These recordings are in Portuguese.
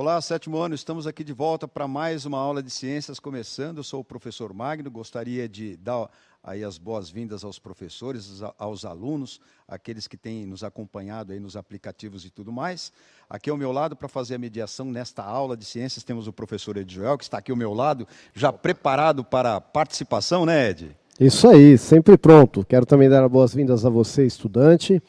Olá, sétimo ano, estamos aqui de volta para mais uma aula de ciências começando. Eu sou o professor Magno, gostaria de dar aí as boas-vindas aos professores, aos alunos, aqueles que têm nos acompanhado aí nos aplicativos e tudo mais. Aqui ao meu lado, para fazer a mediação nesta aula de ciências, temos o professor Ed Joel, que está aqui ao meu lado, já preparado para a participação, né, Ed? Isso aí, sempre pronto. Quero também dar as boas-vindas a você, estudante,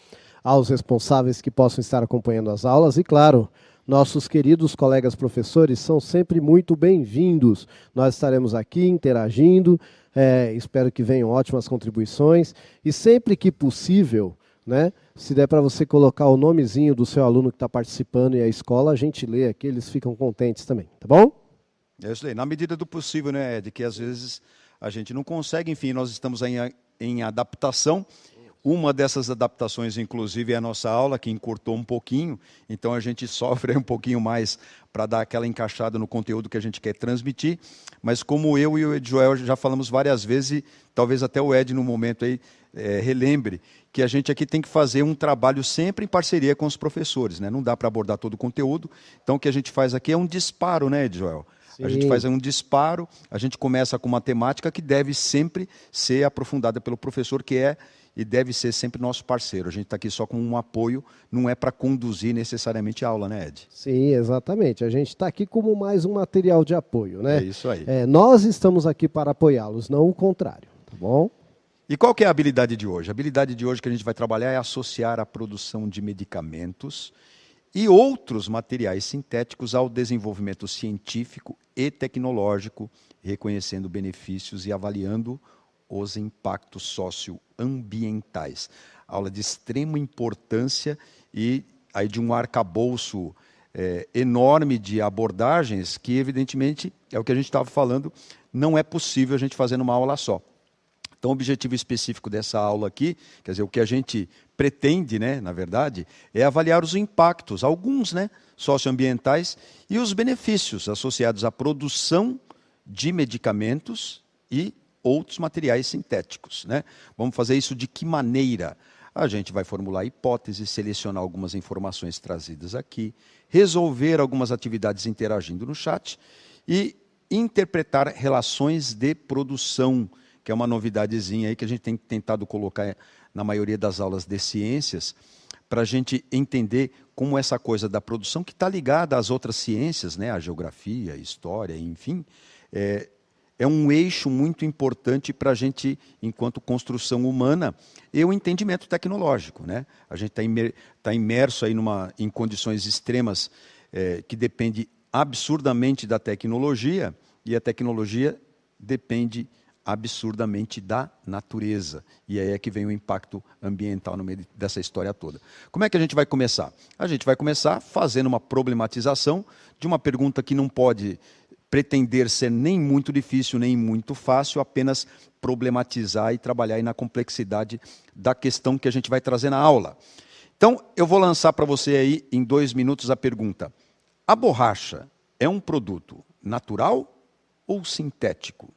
aos responsáveis que possam estar acompanhando as aulas e, claro, nossos queridos colegas professores são sempre muito bem-vindos. Nós estaremos aqui interagindo, espero que venham ótimas contribuições e sempre que possível, né, se der para você colocar o nomezinho do seu aluno que está participando e a escola, a gente lê aqui, eles ficam contentes também, tá bom? É isso aí, na medida do possível, né, Ed, que às vezes a gente não consegue, enfim, nós estamos em adaptação. Uma dessas adaptações, inclusive, é a nossa aula, que encurtou um pouquinho, então a gente sofre um pouquinho mais para dar aquela encaixada no conteúdo que a gente quer transmitir, mas como eu e o Ed Joel já falamos várias vezes, e talvez até o Ed no momento aí relembre, que a gente aqui tem que fazer um trabalho sempre em parceria com os professores, né? Não dá para abordar todo o conteúdo, então o que a gente faz aqui é um disparo, né, Ed Joel? A gente faz um disparo, a gente começa com uma temática que deve sempre ser aprofundada pelo professor, que é e deve ser sempre nosso parceiro. A gente está aqui só com um apoio, não é para conduzir necessariamente a aula, né, Ed? Sim, exatamente. A gente está aqui como mais um material de apoio, né? É isso aí. Nós estamos aqui para apoiá-los, não o contrário, tá bom? E qual que é a habilidade de hoje? A habilidade de hoje que a gente vai trabalhar é associar a produção de medicamentos e outros materiais sintéticos ao desenvolvimento científico e tecnológico, reconhecendo benefícios e avaliando os impactos socioambientais. Aula de extrema importância e aí de um arcabouço enorme de abordagens que, evidentemente, é o que a gente estava falando, não é possível a gente fazer numa aula só. Então, o objetivo específico dessa aula aqui, quer dizer, o que a gente pretende, né, na verdade, é avaliar os impactos, alguns, né, socioambientais, e os benefícios associados à produção de medicamentos e outros materiais sintéticos, né? Vamos fazer isso de que maneira? A gente vai formular hipóteses, selecionar algumas informações trazidas aqui, resolver algumas atividades interagindo no chat e interpretar relações de produção, que é uma novidadezinha aí que a gente tem tentado colocar na maioria das aulas de ciências, para a gente entender como essa coisa da produção, que está ligada às outras ciências, né, a geografia, a história, enfim, é um eixo muito importante para a gente, enquanto construção humana, e o entendimento tecnológico, né? A gente está imerso aí em condições extremas que depende absurdamente da tecnologia, e a tecnologia depende absurdamente da natureza. E aí é que vem o impacto ambiental no meio dessa história toda. Como é que a gente vai começar? A gente vai começar fazendo uma problematização de uma pergunta que não pode pretender ser nem muito difícil, nem muito fácil, apenas problematizar e trabalhar aí na complexidade da questão que a gente vai trazer na aula. Então, eu vou lançar para você aí, em 2 minutos, a pergunta: a borracha é um produto natural ou sintético?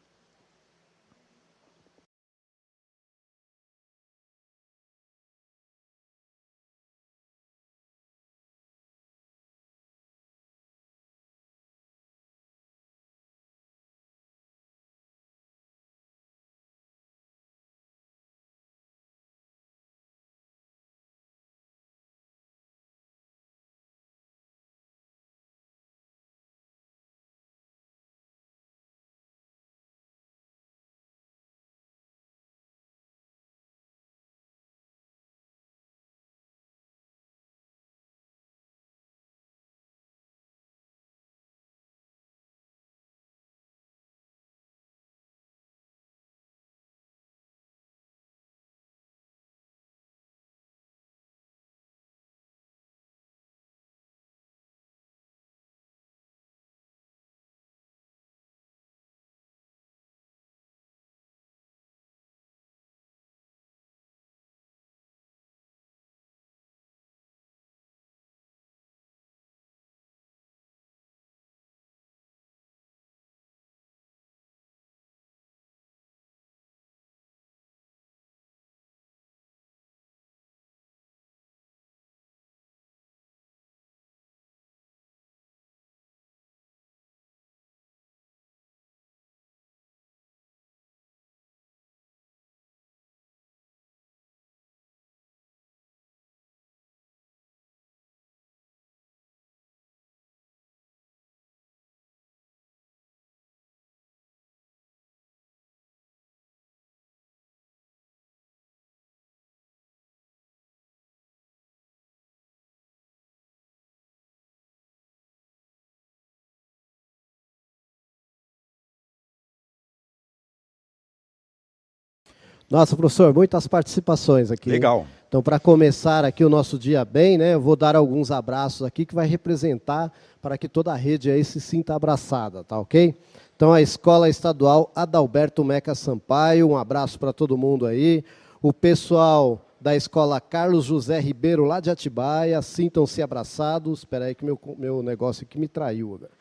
Nossa, professor, muitas participações aqui. Legal. Hein? Então, para começar aqui o nosso dia bem, né, eu vou dar alguns abraços aqui que vai representar para que toda a rede aí se sinta abraçada, tá ok? Então, a Escola Estadual Adalberto Meca Sampaio, um abraço para todo mundo aí. O pessoal da Escola Carlos José Ribeiro, lá de Atibaia, sintam-se abraçados. Espera aí que meu negócio aqui me traiu agora.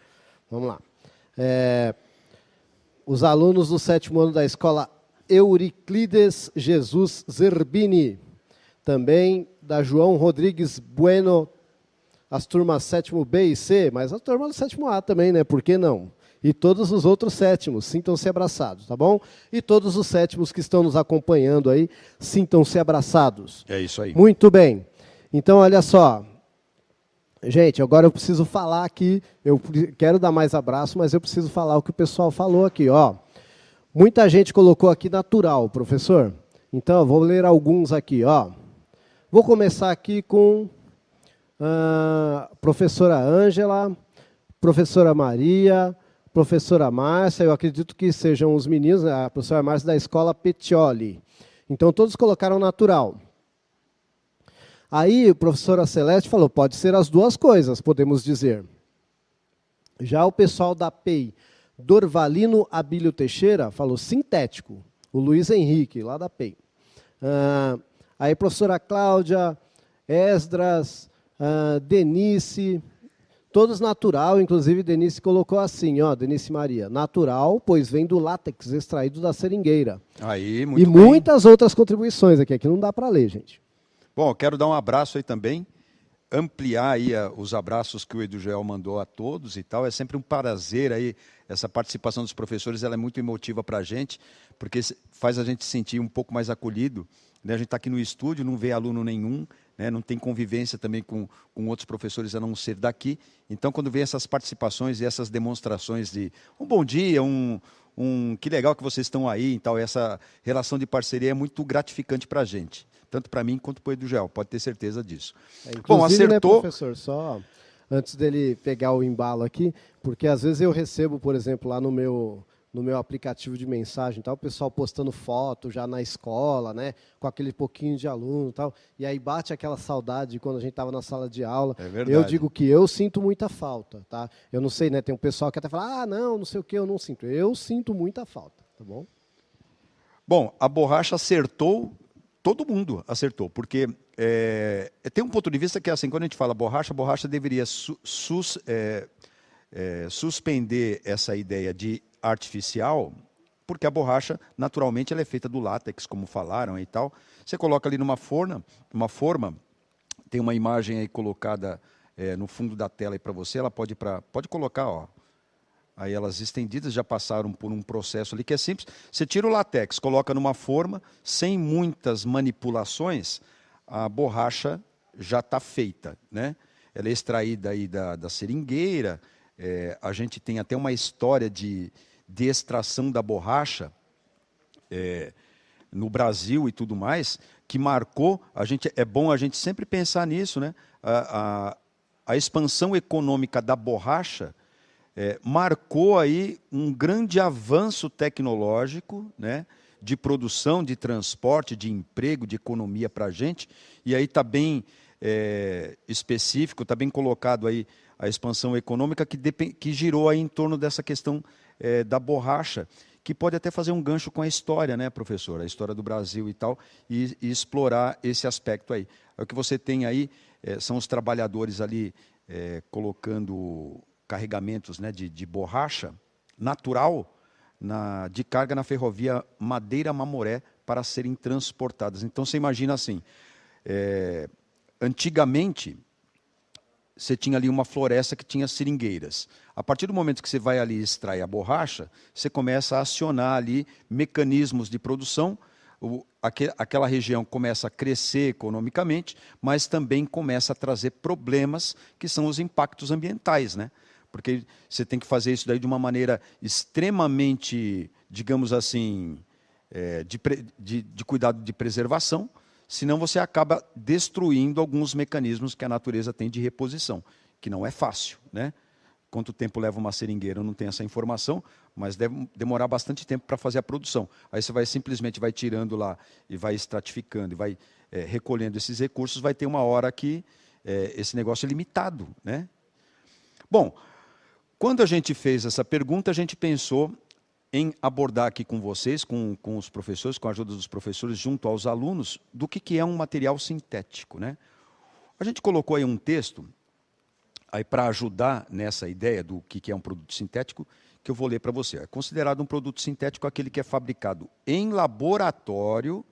Vamos lá. Os alunos do 7º ano da Escola Euriclides Jesus Zerbini, também da João Rodrigues Bueno, as turmas 7º B e C, mas a turma do 7º A também, né? Por que não? E todos os outros 7º, sintam-se abraçados, tá bom? E todos os 7º que estão nos acompanhando aí, sintam-se abraçados. É isso aí. Muito bem. Então, olha só. Gente, agora eu preciso falar aqui, eu quero dar mais abraço, mas eu preciso falar o que o pessoal falou aqui, ó. Muita gente colocou aqui natural, professor. Então, eu vou ler alguns aqui, ó. Vou começar aqui com a professora Ângela, professora Maria, professora Márcia, eu acredito que sejam os meninos, a professora Márcia da Escola Petioli. Então, todos colocaram natural. Aí, a professora Celeste falou, pode ser as duas coisas, podemos dizer. Já o pessoal da PEI, Dorvalino Abílio Teixeira, falou sintético. O Luiz Henrique, lá da PEI. Aí, professora Cláudia, Esdras, Denise, todos natural, inclusive Denise colocou assim, ó, Denise Maria, natural, pois vem do látex extraído da seringueira. Aí, muito e bem. Muitas outras contribuições aqui não dá para ler, gente. Bom, eu quero dar um abraço aí também, ampliar aí os abraços que o Edugel mandou a todos e tal. É sempre um prazer aí, essa participação dos professores, ela é muito emotiva para a gente, porque faz a gente se sentir um pouco mais acolhido, né? A gente está aqui no estúdio, não vê aluno nenhum, né? Não tem convivência também com outros professores a não ser daqui. Então, quando vem essas participações e essas demonstrações de um bom dia, que legal que vocês estão aí e tal, essa relação de parceria é muito gratificante para a gente. Tanto para mim quanto para o Edugel, pode ter certeza disso. Bom, acertou. Né, professor, só antes dele pegar o embalo aqui, porque às vezes eu recebo, por exemplo, lá no meu aplicativo de mensagem, tal, o pessoal postando foto já na escola, né, com aquele pouquinho de aluno e tal, e aí bate aquela saudade quando a gente estava na sala de aula. É verdade. Eu digo que eu sinto muita falta, tá? Eu não sei, né, tem um pessoal que até fala, não sei o que, eu não sinto. Eu sinto muita falta, tá bom? Bom, a borracha acertou. Todo mundo acertou, porque tem um ponto de vista que é assim, quando a gente fala borracha, a borracha deveria suspender essa ideia de artificial, porque a borracha, naturalmente, ela é feita do látex, como falaram e tal. Você coloca ali numa forma, tem uma imagem aí colocada no fundo da tela aí para você, ela pode colocar, ó. Aí elas estendidas já passaram por um processo ali que é simples. Você tira o látex, coloca numa forma, sem muitas manipulações, a borracha já está feita, né? Ela é extraída aí da seringueira. A gente tem até uma história de extração da borracha no Brasil e tudo mais, que marcou. É bom a gente sempre pensar nisso, né? A expansão econômica da borracha marcou aí um grande avanço tecnológico, né, de produção, de transporte, de emprego, de economia para a gente. E aí está bem específico, está bem colocado aí a expansão econômica que girou aí em torno dessa questão da borracha, que pode até fazer um gancho com a história, né, professor? A história do Brasil e tal, e explorar esse aspecto aí. O que você tem aí são os trabalhadores ali colocando carregamentos, né, de borracha natural de carga na ferrovia Madeira-Mamoré para serem transportadas. Então, você imagina assim, antigamente, você tinha ali uma floresta que tinha seringueiras. A partir do momento que você vai ali extrair a borracha, você começa a acionar ali mecanismos de produção, aquela região começa a crescer economicamente, mas também começa a trazer problemas que são os impactos ambientais, né? Porque você tem que fazer isso daí de uma maneira extremamente, digamos assim, de cuidado de preservação, senão você acaba destruindo alguns mecanismos que a natureza tem de reposição, que não é fácil, né? quanto tempo leva uma seringueira, eu não tenho essa informação, mas deve demorar bastante tempo para fazer a produção. Aí você vai simplesmente vai tirando lá e vai estratificando e vai recolhendo esses recursos, vai ter uma hora que esse negócio é limitado, né? Bom, quando a gente fez essa pergunta, a gente pensou em abordar aqui com vocês, com os professores, com a ajuda dos professores, junto aos alunos, do que é um material sintético, né? A gente colocou aí um texto aí para ajudar nessa ideia do que é um produto sintético, que eu vou ler para você. É considerado um produto sintético aquele que é fabricado em laboratório,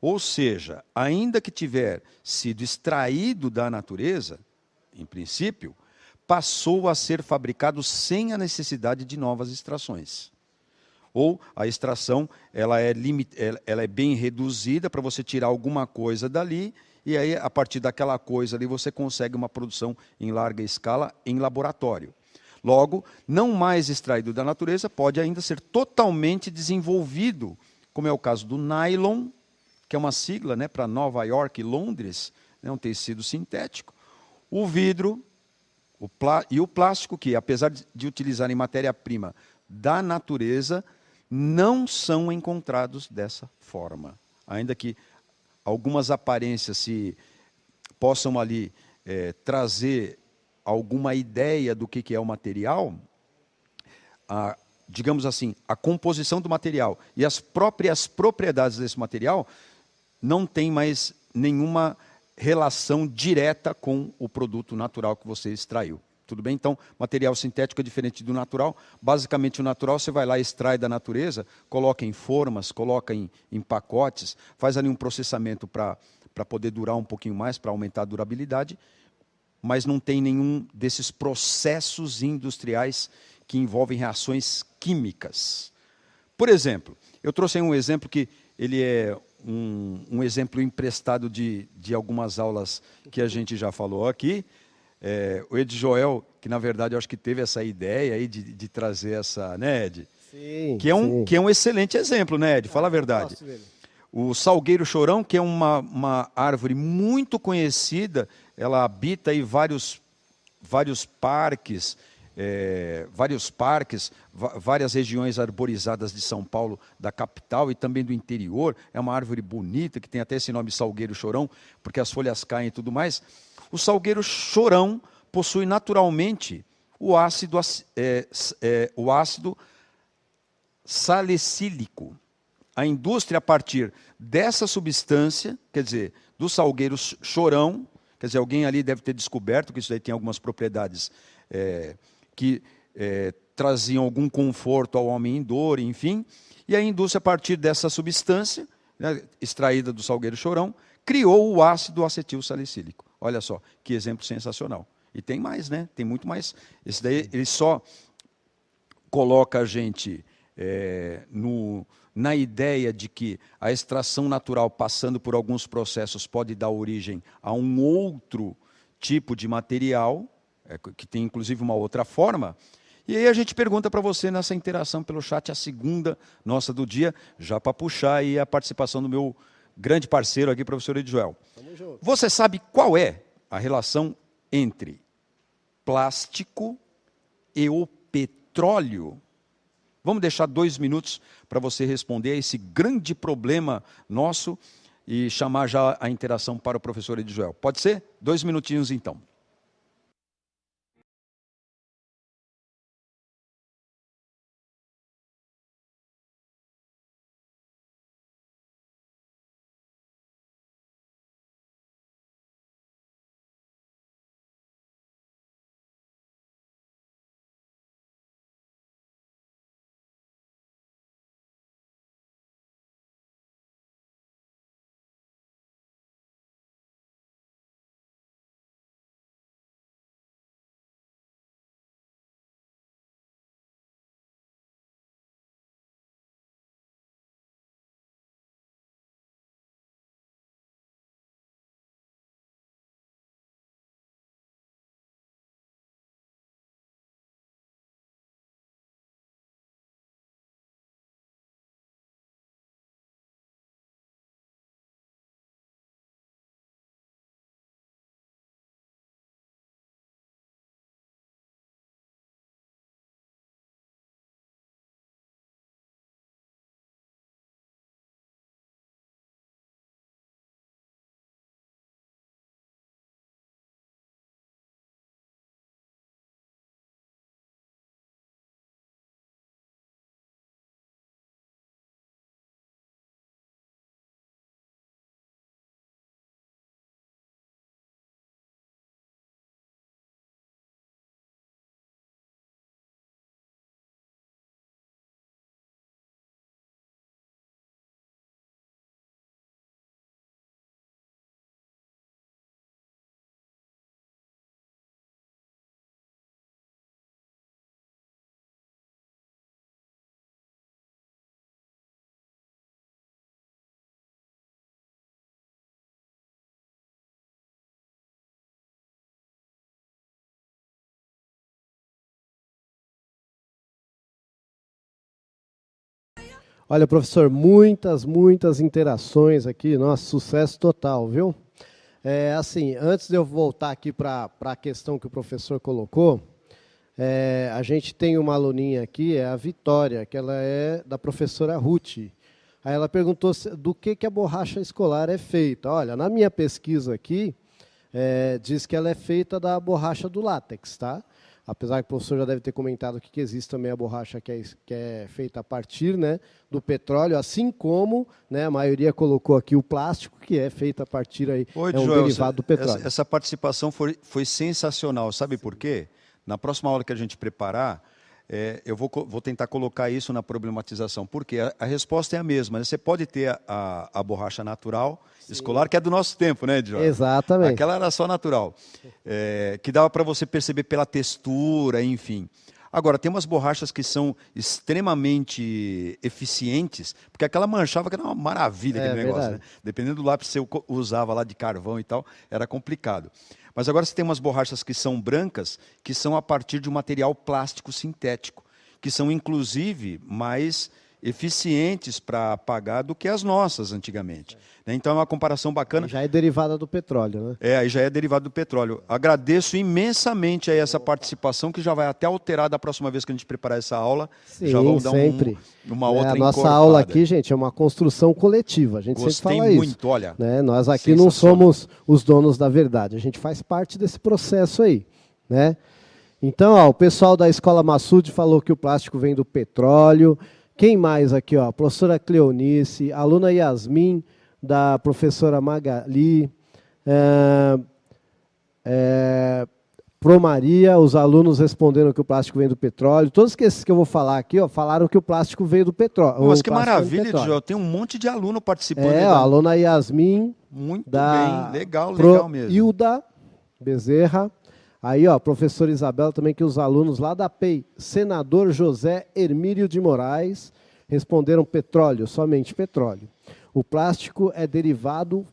ou seja, ainda que tiver sido extraído da natureza, em princípio, passou a ser fabricado sem a necessidade de novas extrações. Ou a extração ela é bem reduzida para você tirar alguma coisa dali, e aí, a partir daquela coisa ali, você consegue uma produção em larga escala em laboratório. Logo, não mais extraído da natureza, pode ainda ser totalmente desenvolvido, como é o caso do nylon, que é uma sigla, né, para Nova York e Londres, né, um tecido sintético, o vidro e o plástico, que apesar de utilizarem matéria-prima da natureza, não são encontrados dessa forma. Ainda que algumas aparências se possam ali trazer alguma ideia do que é o material, digamos assim, a composição do material e as próprias propriedades desse material não tem mais nenhuma relação direta com o produto natural que você extraiu. Tudo bem? Então, material sintético é diferente do natural. Basicamente, o natural você vai lá, extrai da natureza, coloca em formas, coloca em pacotes, faz ali um processamento para poder durar um pouquinho mais, para aumentar a durabilidade, mas não tem nenhum desses processos industriais que envolvem reações químicas. Por exemplo, eu trouxe aí um exemplo que ele é um exemplo emprestado de algumas aulas que a gente já falou aqui. O Ed Joel, que na verdade eu acho que teve essa ideia aí de trazer essa, né, Ed? Sim, Que é um excelente exemplo, né, Ed? Fala a verdade. O salgueiro chorão, que é uma árvore muito conhecida, ela habita aí vários parques, várias regiões arborizadas de São Paulo, da capital e também do interior. É uma árvore bonita, que tem até esse nome salgueiro chorão, porque as folhas caem e tudo mais. O salgueiro chorão possui naturalmente o ácido salicílico. A indústria, a partir dessa substância, quer dizer, do salgueiro chorão, quer dizer, alguém ali deve ter descoberto que isso daí tem algumas propriedades que traziam algum conforto ao homem em dor, enfim. E a indústria, a partir dessa substância, né, extraída do salgueiro chorão, criou o ácido acetil salicílico. Olha só, que exemplo sensacional. E tem mais, né? Tem muito mais. Esse daí, ele só coloca a gente na ideia de que a extração natural, passando por alguns processos, pode dar origem a um outro tipo de material, que tem inclusive uma outra forma. E aí a gente pergunta para você nessa interação pelo chat, a segunda nossa do dia, já para puxar aí a participação do meu grande parceiro aqui, professor Edjoel. Você sabe qual é a relação entre plástico e o petróleo? Vamos deixar 2 minutos para você responder a esse grande problema nosso e chamar já a interação para o professor Edjoel. Pode ser? 2 minutinhos então. Olha, professor, muitas interações aqui, nossa, sucesso total, viu? Assim, antes de eu voltar aqui para a questão que o professor colocou, a gente tem uma aluninha aqui, é a Vitória, que ela é da professora Ruth. Aí ela perguntou do que a borracha escolar é feita. Olha, na minha pesquisa aqui, diz que ela é feita da borracha do látex, tá? Apesar que o professor já deve ter comentado aqui que existe também a borracha que é feita a partir, né, do petróleo, assim como, né, a maioria colocou aqui o plástico, que é feito a partir aí, Oi, é um Joel, derivado do petróleo. essa participação foi sensacional. Sabe por quê? Na próxima aula que a gente preparar, eu vou tentar colocar isso na problematização. Porque a resposta é a mesma, né? Você pode ter a borracha natural, sim, escolar, que é do nosso tempo, né, Joel? Exatamente. Aquela era só natural, que dava para você perceber pela textura, enfim. Agora, tem umas borrachas que são extremamente eficientes, porque aquela manchava, que era uma maravilha aquele negócio, né? Dependendo do lápis que você usava lá de carvão e tal, era complicado. Mas agora você tem umas borrachas que são brancas, que são a partir de um material plástico sintético, que são, inclusive, mais eficientes para apagar do que as nossas antigamente. Então é uma comparação bacana. Já é derivada do petróleo, né? Aí já é derivado do petróleo. Agradeço imensamente aí essa participação, que já vai até alterar da próxima vez que a gente preparar essa aula. Sim, já vamos dar sempre. Uma outra A nossa encorpada. aula aqui, gente, é uma construção coletiva. A gente Gostei sempre fala muito, isso. olha. Né? Nós aqui não somos os donos da verdade. A gente faz parte desse processo aí, né? Então, ó, o pessoal da Escola Massude falou que o plástico vem do petróleo. Quem mais aqui? Ó? A professora Cleonice, a aluna Yasmin, da professora Magali, Pro Maria, os alunos responderam que o plástico vem do petróleo. Todos esses que eu vou falar aqui, ó, falaram que o plástico veio do petróleo. Mas que maravilha, Joel. Tem um monte de aluno participando. A aluna Yasmin. Muito da bem, legal mesmo. Hilda Bezerra. Aí, ó, professora Isabela também, que os alunos lá da PEI, senador José Hermílio de Moraes, responderam petróleo, somente petróleo. O plástico é derivado,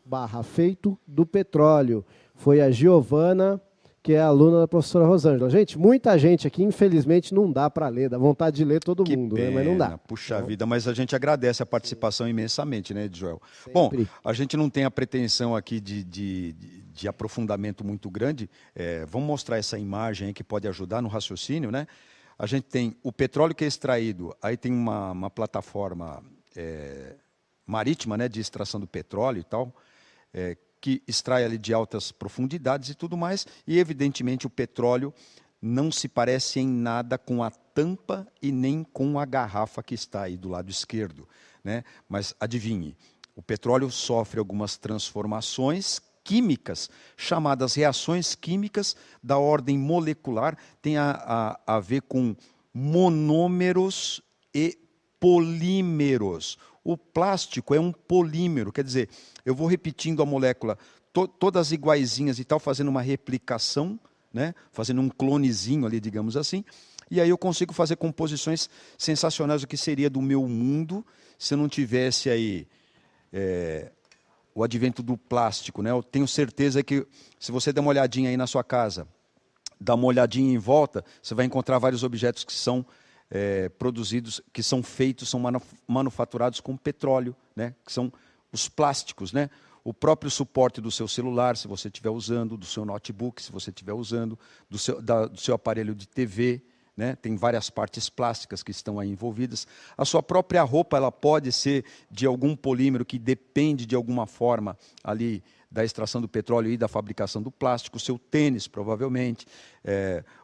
feito do petróleo. Foi a Giovana, que é aluna da professora Rosângela. Gente, muita gente aqui, infelizmente, não dá para ler, dá vontade de ler todo mundo, pena, né? Mas não dá. Puxa vida, mas a gente agradece a participação imensamente, né, Joel? Sempre. Bom, a gente não tem a pretensão aqui de aprofundamento muito grande. Vamos mostrar essa imagem aí que pode ajudar no raciocínio, né? A gente tem o petróleo que é extraído, aí tem uma plataforma marítima, né, de extração do petróleo e tal, que extrai ali de altas profundidades e tudo mais, e evidentemente o petróleo não se parece em nada com a tampa e nem com a garrafa que está aí do lado esquerdo, né? Mas adivinhe, o petróleo sofre algumas transformações químicas, chamadas reações químicas da ordem molecular, tem a ver com monômeros e polímeros. O plástico é um polímero, quer dizer, eu vou repetindo a molécula, todas iguaizinhas e tal, fazendo uma replicação, né? Fazendo um clonezinho ali, digamos assim, e aí eu consigo fazer composições sensacionais, o que seria do meu mundo se eu não tivesse aí o advento do plástico, né? Eu tenho certeza que, se você der uma olhadinha aí na sua casa, dá uma olhadinha em volta, você vai encontrar vários objetos que são produzidos, que são feitos, são manufaturados com petróleo, né? Que são os plásticos, né? O próprio suporte do seu celular, se você estiver usando, do seu notebook, se você estiver usando, do seu aparelho de TV, né? Tem várias partes plásticas que estão aí envolvidas. A sua própria roupa, ela pode ser de algum polímero que depende de alguma forma ali da extração do petróleo e da fabricação do plástico. O seu tênis, provavelmente.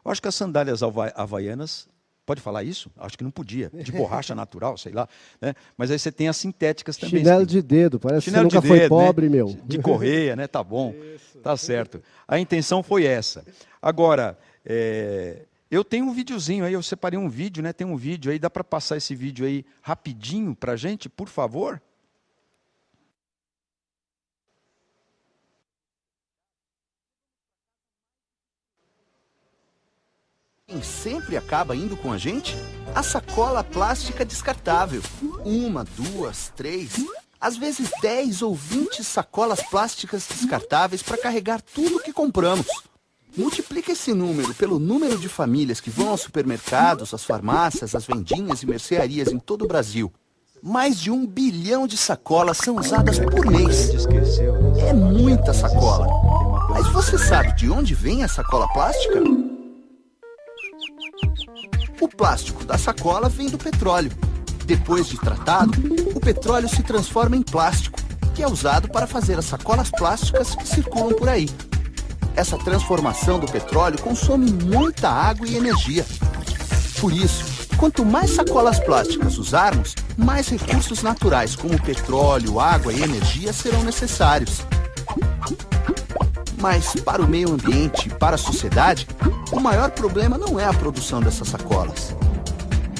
Eu acho que as sandálias havaianas, pode falar isso? Acho que não podia. De borracha natural, sei lá. Né? Mas aí você tem as sintéticas também. Chinelo de dedo, parece chinelo que você nunca de dedo, foi pobre, né? meu. De correia, né? Tá bom. Isso. Tá certo. A intenção foi essa. Agora, eu tenho um videozinho aí, eu separei um vídeo, né? Tem um vídeo aí, dá para passar esse vídeo aí rapidinho para a gente, por favor? Quem sempre acaba indo com a gente? A sacola plástica descartável. 1, 2, 3, às vezes 10 ou 20 sacolas plásticas descartáveis para carregar tudo que compramos. Multiplica esse número pelo número de famílias que vão aos supermercados, às farmácias, às vendinhas e mercearias em todo o Brasil. Mais de 1 bilhão de sacolas são usadas por mês. Esqueceu. É muita sacola. Mas você sabe de onde vem a sacola plástica? O plástico da sacola vem do petróleo. Depois de tratado, o petróleo se transforma em plástico, que é usado para fazer as sacolas plásticas que circulam por aí. Essa transformação do petróleo consome muita água e energia. Por isso, quanto mais sacolas plásticas usarmos, mais recursos naturais como petróleo, água e energia serão necessários. Mas para o meio ambiente e para a sociedade, o maior problema não é a produção dessas sacolas.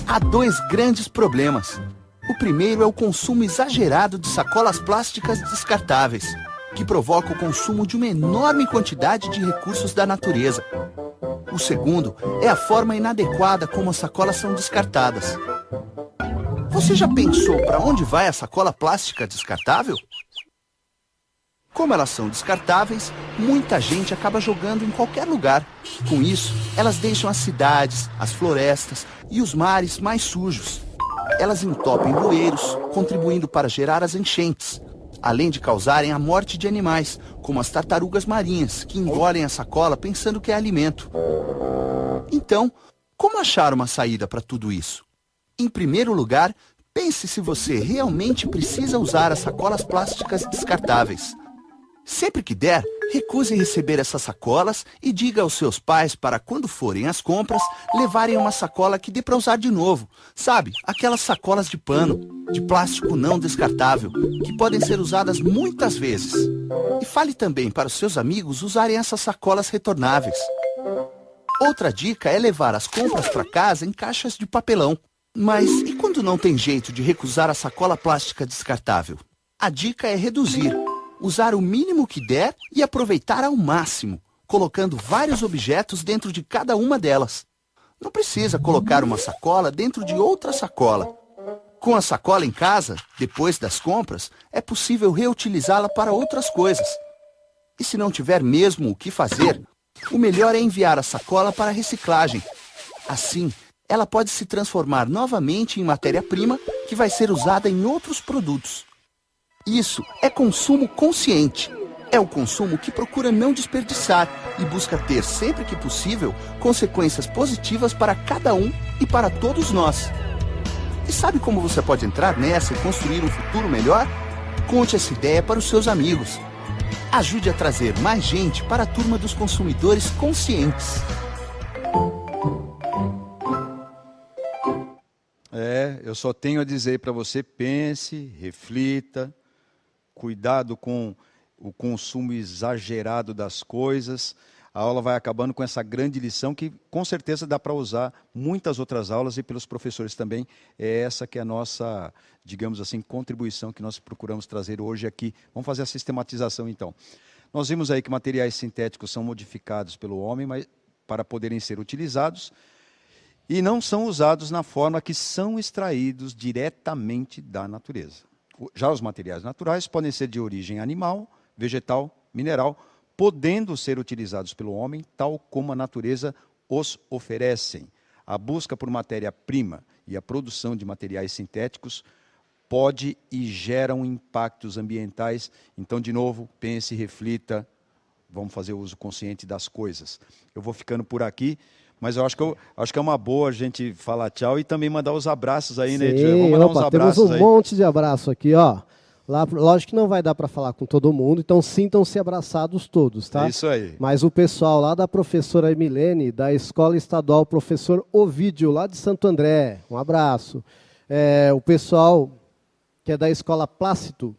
Há 2 grandes problemas. O primeiro é o consumo exagerado de sacolas plásticas descartáveis, que provoca o consumo de uma enorme quantidade de recursos da natureza. O segundo é a forma inadequada como as sacolas são descartadas. Você já pensou para onde vai a sacola plástica descartável? Como elas são descartáveis, muita gente acaba jogando em qualquer lugar. Com isso, elas deixam as cidades, as florestas e os mares mais sujos. Elas entopem bueiros, contribuindo para gerar as enchentes, além de causarem a morte de animais, como as tartarugas marinhas, que engolem a sacola pensando que é alimento. Então, como achar uma saída para tudo isso? Em primeiro lugar, pense se você realmente precisa usar as sacolas plásticas descartáveis. Sempre que der, recuse receber essas sacolas e diga aos seus pais para, quando forem às compras, levarem uma sacola que dê para usar de novo. Sabe, aquelas sacolas de pano, de plástico não descartável, que podem ser usadas muitas vezes. E fale também para os seus amigos usarem essas sacolas retornáveis. Outra dica é levar as compras para casa em caixas de papelão. Mas e quando não tem jeito de recusar a sacola plástica descartável? A dica é reduzir. Usar o mínimo que der e aproveitar ao máximo, colocando vários objetos dentro de cada uma delas. Não precisa colocar uma sacola dentro de outra sacola. Com a sacola em casa, depois das compras, é possível reutilizá-la para outras coisas. E se não tiver mesmo o que fazer, o melhor é enviar a sacola para a reciclagem. Assim, ela pode se transformar novamente em matéria-prima que vai ser usada em outros produtos. Isso é consumo consciente. É o consumo que procura não desperdiçar e busca ter, sempre que possível, consequências positivas para cada um e para todos nós. E sabe como você pode entrar nessa e construir um futuro melhor? Conte essa ideia para os seus amigos. Ajude a trazer mais gente para a turma dos consumidores conscientes. Eu só tenho a dizer para você, pense, reflita. Cuidado com o consumo exagerado das coisas. A aula vai acabando com essa grande lição que com certeza dá para usar muitas outras aulas e pelos professores também. É essa que é a nossa, digamos assim, contribuição que nós procuramos trazer hoje aqui. Vamos fazer a sistematização então. Nós vimos aí que materiais sintéticos são modificados pelo homem para poderem ser utilizados e não são usados na forma que são extraídos diretamente da natureza. Já os materiais naturais podem ser de origem animal, vegetal, mineral, podendo ser utilizados pelo homem, tal como a natureza os oferecem. A busca por matéria-prima e a produção de materiais sintéticos pode e geram impactos ambientais. Então, de novo, pense, reflita, vamos fazer o uso consciente das coisas. Eu vou ficando por aqui. Mas eu acho que é uma boa a gente falar tchau e também mandar os abraços aí, né, Edson? Vamos mandar uns abraços temos aí. Monte de abraço aqui, ó. Lá, lógico que não vai dar para falar com todo mundo, então sintam-se abraçados todos, tá? É isso aí. Mas o pessoal lá da professora Emilene, da Escola Estadual Professor Ovídio, lá de Santo André, um abraço. O pessoal que é da Escola Plácido,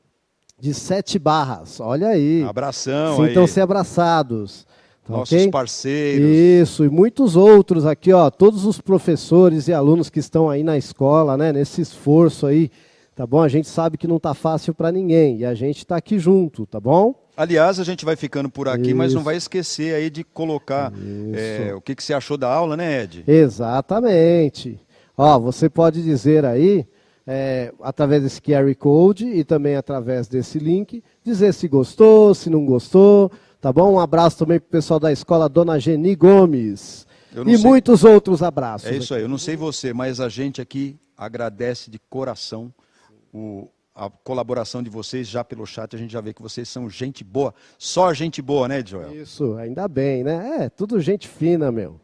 de 7 Barras, olha aí. Abração aí. Sintam-se abraçados. Nossos parceiros. Isso, e muitos outros aqui, ó, todos os professores e alunos que estão aí na escola, né, nesse esforço aí, tá bom? A gente sabe que não tá fácil para ninguém e a gente tá aqui junto, tá bom? Aliás, a gente vai ficando por aqui, Isso. mas não vai esquecer aí de colocar o que você achou da aula, né, Ed? Exatamente. Ó, você pode dizer aí, através desse QR Code e também através desse link, dizer se gostou, se não gostou. Tá bom? Um abraço também para o pessoal da escola Dona Geni Gomes. E muitos outros abraços. É isso aí. Eu não sei você, mas a gente aqui agradece de coração a colaboração de vocês já pelo chat, a gente já vê que vocês são gente boa. Só gente boa, né, Joel? Isso, ainda bem, né? É, tudo gente fina, meu.